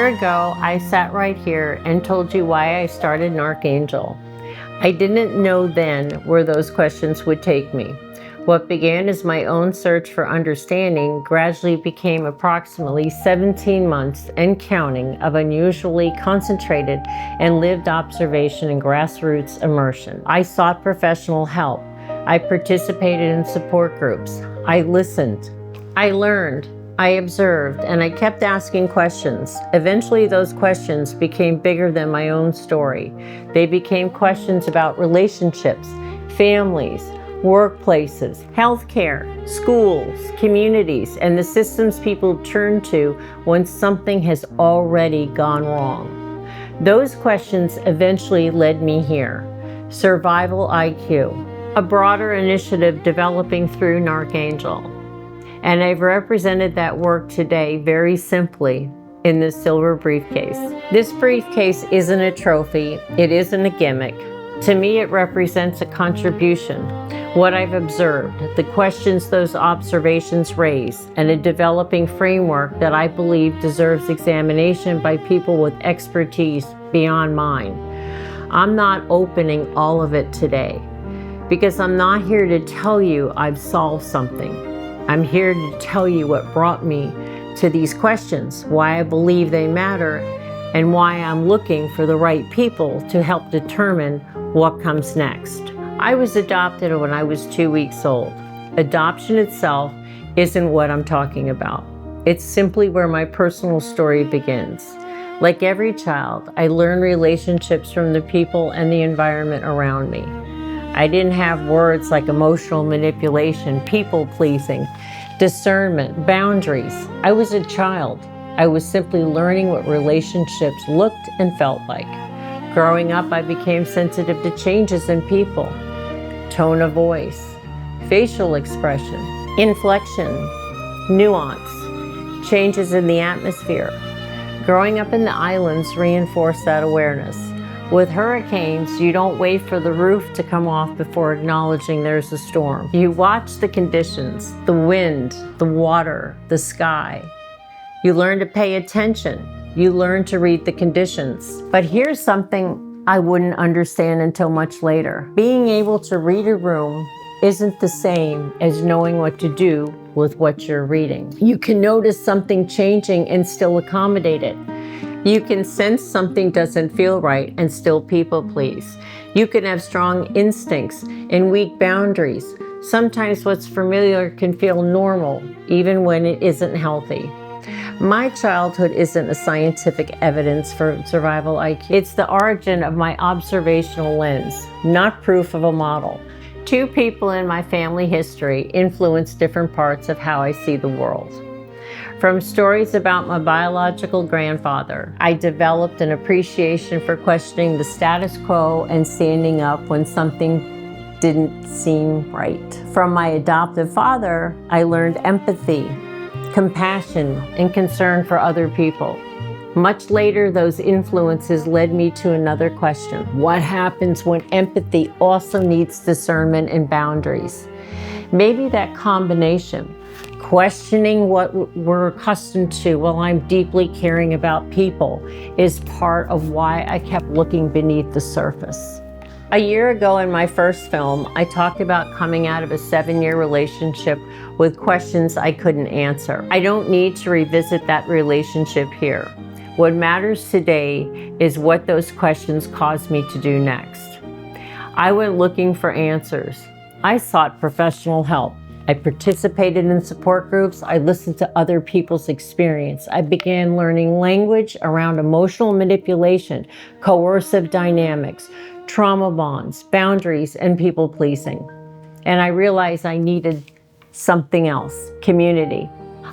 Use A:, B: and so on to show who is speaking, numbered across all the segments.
A: year ago, I sat right here and told you why I started N.A.R.C. I didn't know then where those questions would take me. What began as my own search for understanding gradually became approximately 17 months and counting of unusually concentrated and lived observation and grassroots immersion. I sought professional help. I participated in support groups. I listened. I learned. I observed, and I kept asking questions. Eventually, those questions became bigger than my own story. They became questions about relationships, families, workplaces, healthcare, schools, communities, and the systems people turn to when something has already gone wrong. Those questions eventually led me here. Survival IQ, a broader initiative developing through N.A.R.C. And I've represented that work today very simply in this silver briefcase. This briefcase isn't a trophy, it isn't a gimmick. To me, it represents a contribution, what I've observed, the questions those observations raise, and a developing framework that I believe deserves examination by people with expertise beyond mine. I'm not opening all of it today, because I'm not here to tell you I've solved something. I'm here to tell you what brought me to these questions, why I believe they matter, and why I'm looking for the right people to help determine what comes next. I was adopted when I was 2 weeks old. Adoption itself isn't what I'm talking about. It's simply where my personal story begins. Like every child, I learned relationships from the people and the environment around me. I didn't have words like emotional manipulation, people-pleasing, discernment, boundaries. I was a child. I was simply learning what relationships looked and felt like. Growing up, I became sensitive to changes in people, tone of voice, facial expression, inflection, nuance, changes in the atmosphere. Growing up in the islands reinforced that awareness. With hurricanes, you don't wait for the roof to come off before acknowledging there's a storm. You watch the conditions, the wind, the water, the sky. You learn to pay attention. You learn to read the conditions. But here's something I wouldn't understand until much later. Being able to read a room isn't the same as knowing what to do with what you're reading. You can notice something changing and still accommodate it. You can sense something doesn't feel right and still people please. You can have strong instincts and weak boundaries. Sometimes what's familiar can feel normal, even when it isn't healthy. My childhood isn't a scientific evidence for survival IQ. It's the origin of my observational lens, not proof of a model. 2 people in my family history influence different parts of how I see the world. From stories about my biological grandfather, I developed an appreciation for questioning the status quo and standing up when something didn't seem right. From my adoptive father, I learned empathy, compassion, and concern for other people. Much later, those influences led me to another question. What happens when empathy also needs discernment and boundaries? Maybe that combination, questioning what we're accustomed to while I'm deeply caring about people, is part of why I kept looking beneath the surface. A year ago in my first film, I talked about coming out of a 7-year relationship with questions I couldn't answer. I don't need to revisit that relationship here. What matters today is what those questions caused me to do next. I went looking for answers. I sought professional help. I participated in support groups. I listened to other people's experience. I began learning language around emotional manipulation, coercive dynamics, trauma bonds, boundaries, and people pleasing. And I realized I needed something else, community.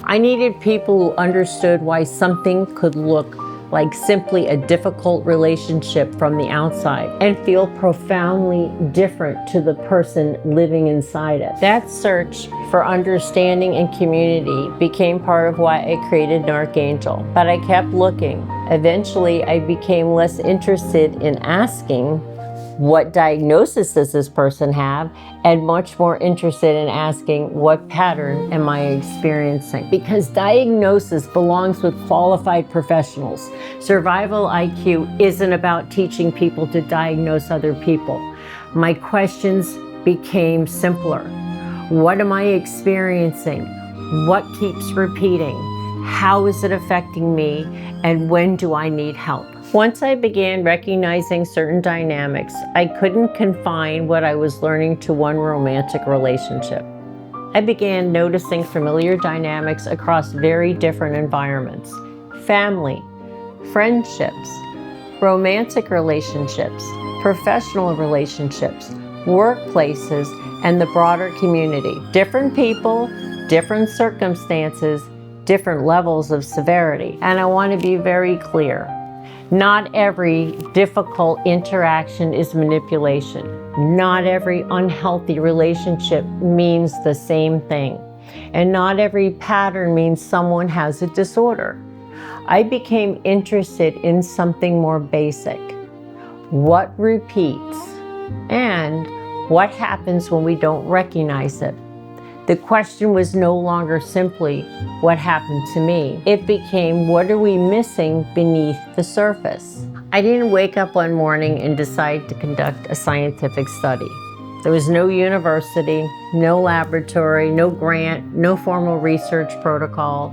A: I needed people who understood why something could look like simply a difficult relationship from the outside and feel profoundly different to the person living inside it. That search for understanding and community became part of why I created N.A.R.C. But I kept looking. Eventually, I became less interested in asking what diagnosis does this person have, and much more interested in asking, what pattern am I experiencing? Because diagnosis belongs with qualified professionals. Survival IQ isn't about teaching people to diagnose other people. My questions became simpler. What am I experiencing? What keeps repeating? How is it affecting me? And when do I need help? Once I began recognizing certain dynamics, I couldn't confine what I was learning to one romantic relationship. I began noticing familiar dynamics across very different environments: family, friendships, romantic relationships, professional relationships, workplaces, and the broader community. Different people, different circumstances, different levels of severity. And I want to be very clear. Not every difficult interaction is manipulation. Not every unhealthy relationship means the same thing. And not every pattern means someone has a disorder. I became interested in something more basic. What repeats? And what happens when we don't recognize it? The question was no longer simply, what happened to me? It became, what are we missing beneath the surface? I didn't wake up one morning and decide to conduct a scientific study. There was no university, no laboratory, no grant, no formal research protocol.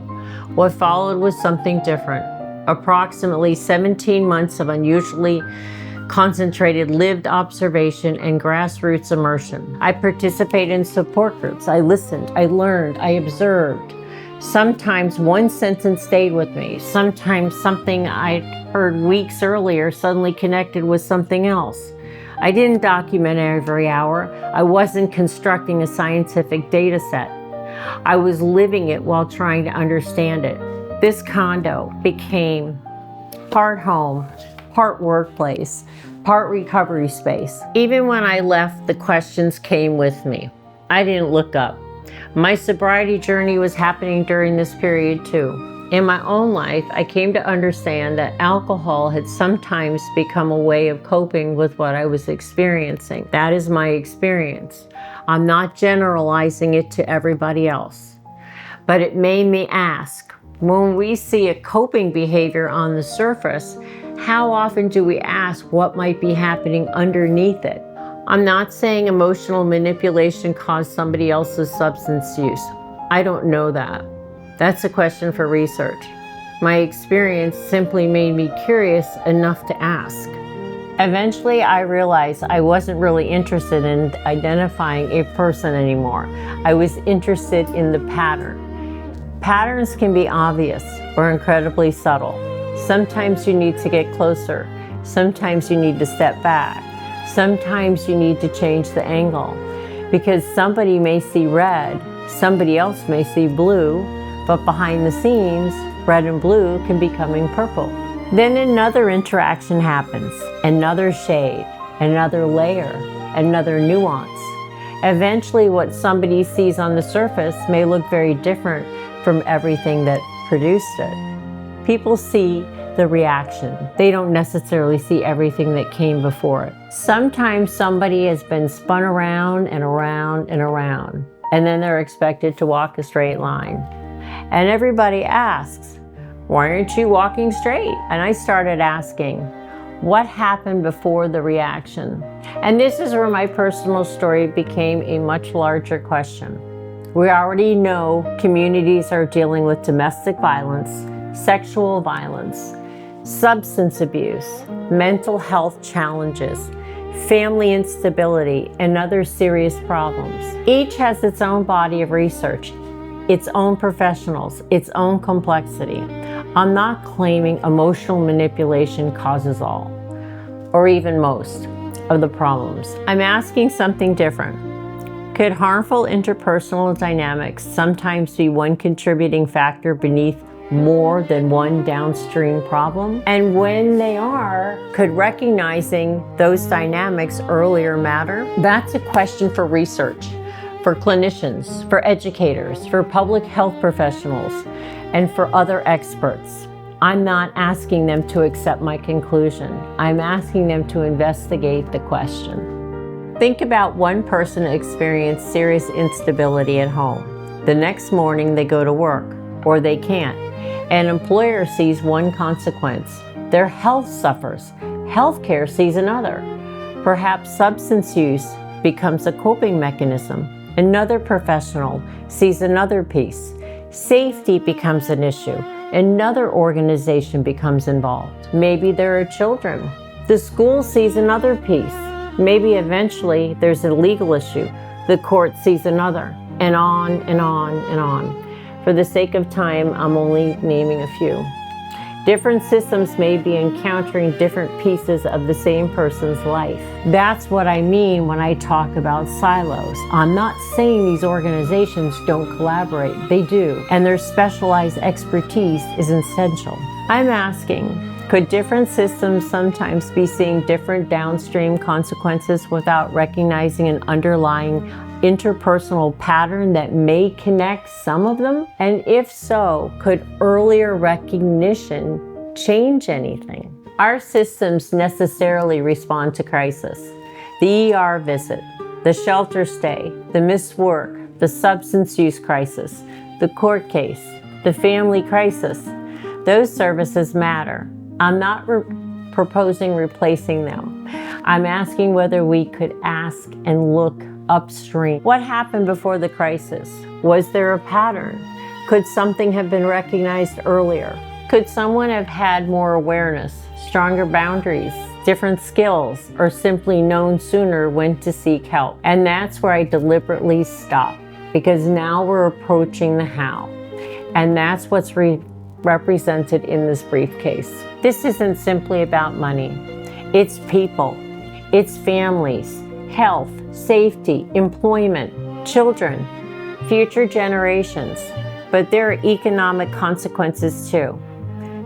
A: What followed was something different. Approximately 17 months of unusually concentrated lived observation and grassroots immersion. I participated in support groups. I listened, I learned, I observed. Sometimes one sentence stayed with me. Sometimes something I'd heard weeks earlier suddenly connected with something else. I didn't document every hour. I wasn't constructing a scientific data set. I was living it while trying to understand it. This condo became part home, part workplace, part recovery space. Even when I left, the questions came with me. I didn't look up. My sobriety journey was happening during this period too. In my own life, I came to understand that alcohol had sometimes become a way of coping with what I was experiencing. That is my experience. I'm not generalizing it to everybody else. But it made me ask, when we see a coping behavior on the surface, how often do we ask what might be happening underneath it? I'm not saying emotional manipulation caused somebody else's substance use. I don't know that. That's a question for research. My experience simply made me curious enough to ask. Eventually, I realized I wasn't really interested in identifying a person anymore. I was interested in the pattern. Patterns can be obvious or incredibly subtle. Sometimes you need to get closer. Sometimes you need to step back. Sometimes you need to change the angle because somebody may see red, somebody else may see blue, but behind the scenes, red and blue can be becoming purple. Then another interaction happens, another shade, another layer, another nuance. Eventually, what somebody sees on the surface may look very different from everything that produced it. People see the reaction. They don't necessarily see everything that came before it. Sometimes somebody has been spun around and around and around, and then they're expected to walk a straight line. And everybody asks, why aren't you walking straight? And I started asking, what happened before the reaction? And this is where my personal story became a much larger question. We already know communities are dealing with domestic violence, sexual violence, substance abuse, mental health challenges, family instability, and other serious problems. Each has its own body of research, its own professionals, its own complexity. I'm not claiming emotional manipulation causes all, or even most, of the problems. I'm asking something different. Could harmful interpersonal dynamics sometimes be one contributing factor beneath more than one downstream problem? And when they are, could recognizing those dynamics earlier matter? That's a question for research, for clinicians, for educators, for public health professionals, and for other experts. I'm not asking them to accept my conclusion. I'm asking them to investigate the question. Think about one person who experienced serious instability at home. The next morning they go to work, or they can't. An employer sees one consequence. Their health suffers. Healthcare sees another. Perhaps substance use becomes a coping mechanism. Another professional sees another piece. Safety becomes an issue. Another organization becomes involved. Maybe there are children. The school sees another piece. Maybe eventually there's a legal issue. The court sees another, and on and on and on. For the sake of time, I'm only naming a few. Different systems may be encountering different pieces of the same person's life. That's what I mean when I talk about silos. I'm not saying these organizations don't collaborate. They do, and their specialized expertise is essential. I'm asking, could different systems sometimes be seeing different downstream consequences without recognizing an underlying interpersonal pattern that may connect some of them? And if so, could earlier recognition change anything? Our systems necessarily respond to crisis. The ER visit, the shelter stay, the missed work, the substance use crisis, the court case, the family crisis. Those services matter. I'm not proposing replacing them. I'm asking whether we could ask and look upstream. What happened before the crisis? Was there a pattern? Could something have been recognized earlier? Could someone have had more awareness, stronger boundaries, different skills, or simply known sooner when to seek help? And that's where I deliberately stop, because now we're approaching the how. And that's what's represented in this briefcase. This isn't simply about money. It's people. It's families, health, safety, employment, children, future generations. But there are economic consequences too.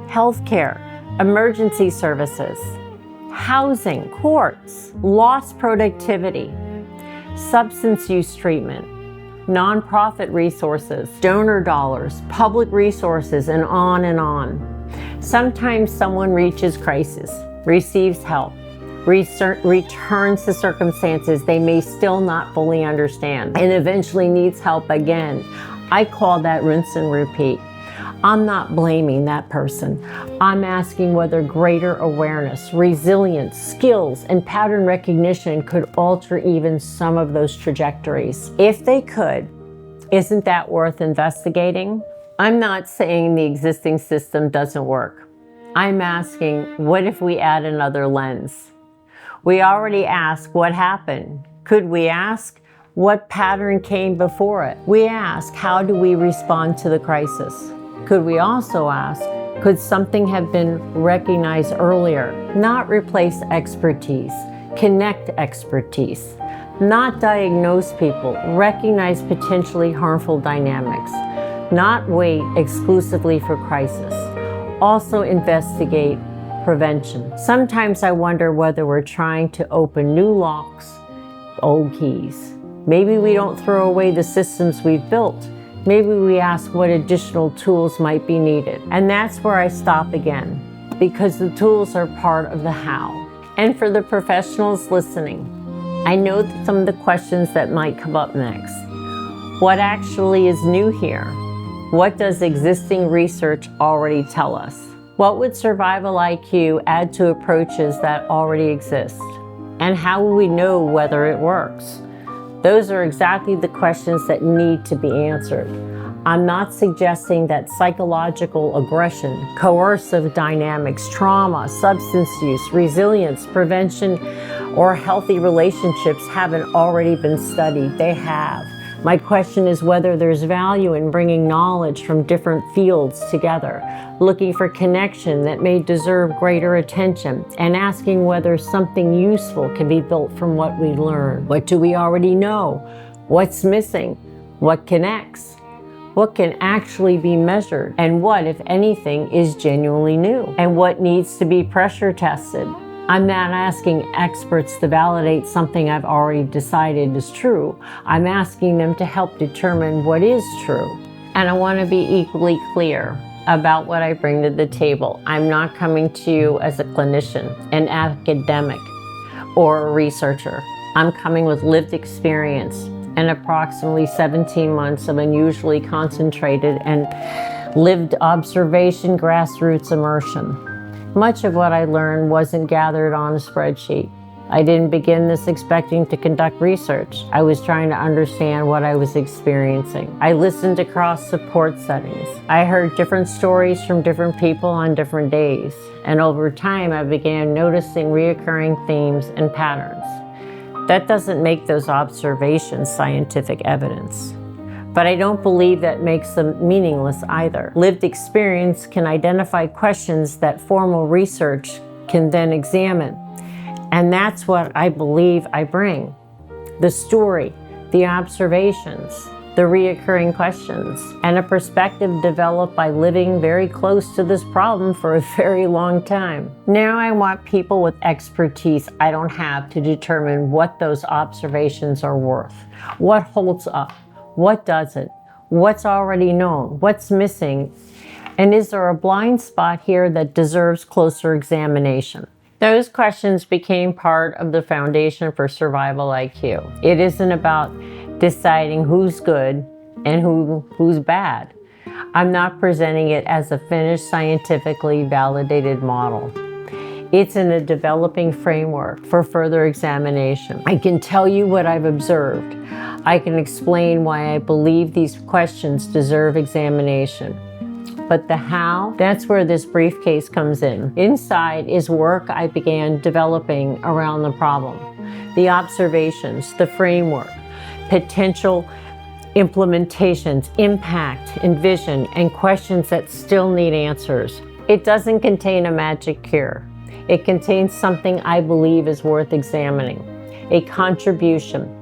A: Healthcare, emergency services, housing, courts, lost productivity, substance use treatment, nonprofit resources, donor dollars, public resources, and on and on. Sometimes someone reaches crisis, receives help, returns to circumstances they may still not fully understand, and eventually needs help again. I call that rinse and repeat. I'm not blaming that person. I'm asking whether greater awareness, resilience, skills, and pattern recognition could alter even some of those trajectories. If they could, isn't that worth investigating? I'm not saying the existing system doesn't work. I'm asking, what if we add another lens? We already ask what happened. Could we ask what pattern came before it? We ask, how do we respond to the crisis? Could we also ask, could something have been recognized earlier? Not replace expertise, connect expertise. Not diagnose people, recognize potentially harmful dynamics. Not wait exclusively for crisis. Also investigate prevention. Sometimes I wonder whether we're trying to open new locks, old keys. Maybe we don't throw away the systems we've built. Maybe we ask what additional tools might be needed. And that's where I stop again, because the tools are part of the how. And for the professionals listening, I know that some of the questions that might come up next. What actually is new here? What does existing research already tell us? What would survival IQ add to approaches that already exist? And how will we know whether it works? Those are exactly the questions that need to be answered. I'm not suggesting that psychological aggression, coercive dynamics, trauma, substance use, resilience, prevention, or healthy relationships haven't already been studied. They have. My question is whether there's value in bringing knowledge from different fields together, looking for connection that may deserve greater attention, and asking whether something useful can be built from what we learn. What do we already know? What's missing? What connects? What can actually be measured? And what, if anything, is genuinely new? And what needs to be pressure tested? I'm not asking experts to validate something I've already decided is true. I'm asking them to help determine what is true. And I want to be equally clear. about what I bring to the table. I'm not coming to you as a clinician, an academic, or a researcher. I'm coming with lived experience and approximately 17 months of unusually concentrated and lived observation, grassroots immersion. Much of what I learned wasn't gathered on a spreadsheet. I didn't begin this expecting to conduct research. I was trying to understand what I was experiencing. I listened across support settings. I heard different stories from different people on different days. And over time, I began noticing reoccurring themes and patterns. That doesn't make those observations scientific evidence. But I don't believe that makes them meaningless either. Lived experience can identify questions that formal research can then examine. And that's what I believe I bring. The story, the observations, the reoccurring questions, and a perspective developed by living very close to this problem for a very long time. Now I want people with expertise I don't have to determine what those observations are worth. What holds up? What doesn't? What's already known? What's missing? And is there a blind spot here that deserves closer examination? Those questions became part of the foundation for survival IQ. It isn't about deciding who's good and who's bad. I'm not presenting it as a finished, scientifically validated model. It's in a developing framework for further examination. I can tell you what I've observed. I can explain why I believe these questions deserve examination. But the how, that's where this briefcase comes in. Inside is work I began developing around the problem. The observations, the framework, potential implementations, impact, and vision, and questions that still need answers. It doesn't contain a magic cure. It contains something I believe is worth examining, a contribution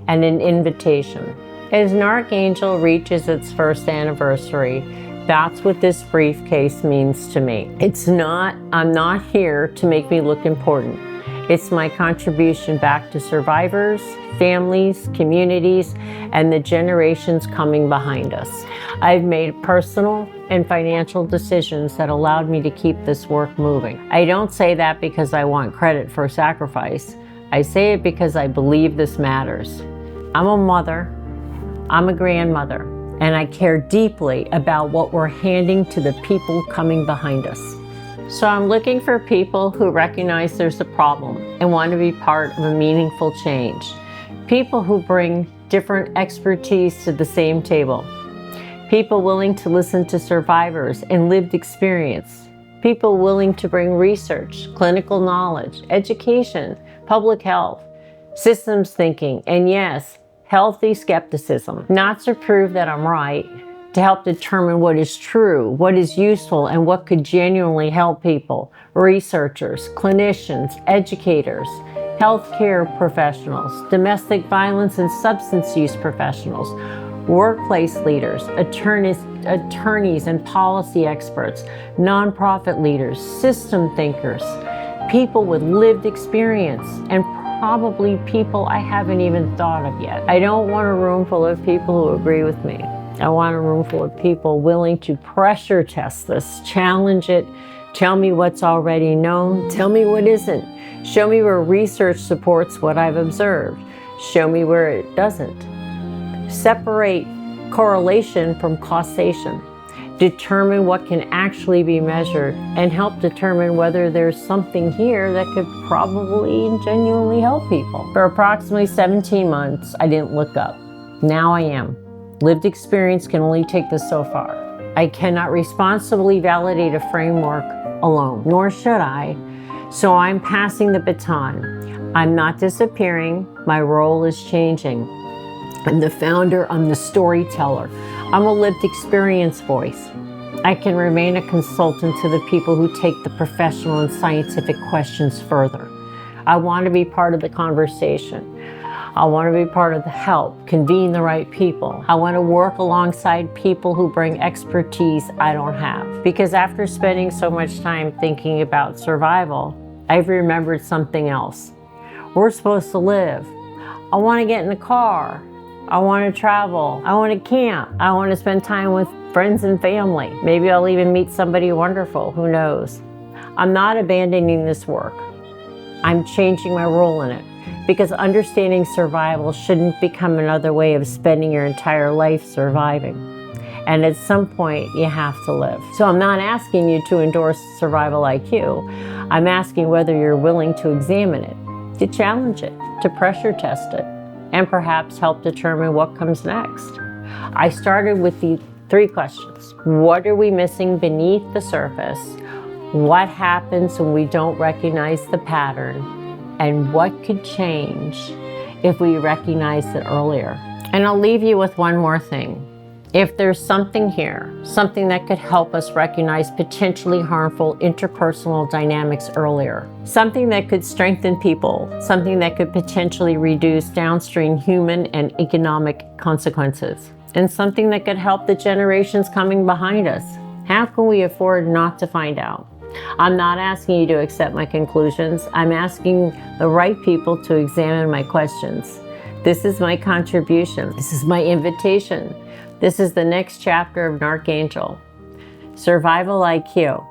A: and an invitation. As N.A.R.C. Angel reaches its first anniversary, that's what this briefcase means to me. I'm not here to make me look important. It's my contribution back to survivors, families, communities, and the generations coming behind us. I've made personal and financial decisions that allowed me to keep this work moving. I don't say that because I want credit for sacrifice. I say it because I believe this matters. I'm a mother, I'm a grandmother, and I care deeply about what we're handing to the people coming behind us. So I'm looking for people who recognize there's a problem and want to be part of a meaningful change. People who bring different expertise to the same table. People willing to listen to survivors and lived experience. People willing to bring research, clinical knowledge, education, public health, systems thinking, and yes, healthy skepticism. Not to prove that I'm right, to help determine what is true, what is useful, and what could genuinely help people. Researchers, clinicians, educators, healthcare professionals, domestic violence and substance use professionals, workplace leaders, attorneys and policy experts, nonprofit leaders, system thinkers, people with lived experience, and probably people I haven't even thought of yet. I don't want a room full of people who agree with me. I want a room full of people willing to pressure test this, challenge it, tell me what's already known, tell me what isn't, show me where research supports what I've observed, show me where it doesn't. Separate correlation from causation. Determine what can actually be measured and help determine whether there's something here that could probably and genuinely help people. For approximately 17 months, I didn't look up. Now I am. Lived experience can only take this so far. I cannot responsibly validate a framework alone, nor should I. So I'm passing the baton. I'm not disappearing. My role is changing. I'm the founder, I'm the storyteller. I'm a lived experience voice. I can remain a consultant to the people who take the professional and scientific questions further. I want to be part of the conversation. I want to be part of the help, convene the right people. I want to work alongside people who bring expertise I don't have. Because after spending so much time thinking about survival, I've remembered something else. We're supposed to live. I want to get in the car. I want to travel. I want to camp. I want to spend time with friends and family. Maybe I'll even meet somebody wonderful. Who knows? I'm not abandoning this work. I'm changing my role in it because understanding survival shouldn't become another way of spending your entire life surviving. And at some point, you have to live. So I'm not asking you to endorse survival IQ. I'm asking whether you're willing to examine it, to challenge it, to pressure test it, and perhaps help determine what comes next. I started with the 3 questions. What are we missing beneath the surface? What happens when we don't recognize the pattern? And what could change if we recognized it earlier? And I'll leave you with one more thing. If there's something here, something that could help us recognize potentially harmful interpersonal dynamics earlier, something that could strengthen people, something that could potentially reduce downstream human and economic consequences, and something that could help the generations coming behind us, how can we afford not to find out? I'm not asking you to accept my conclusions. I'm asking the right people to examine my questions. This is my contribution. This is my invitation. This is the next chapter of N.A.R.C. Survival IQ.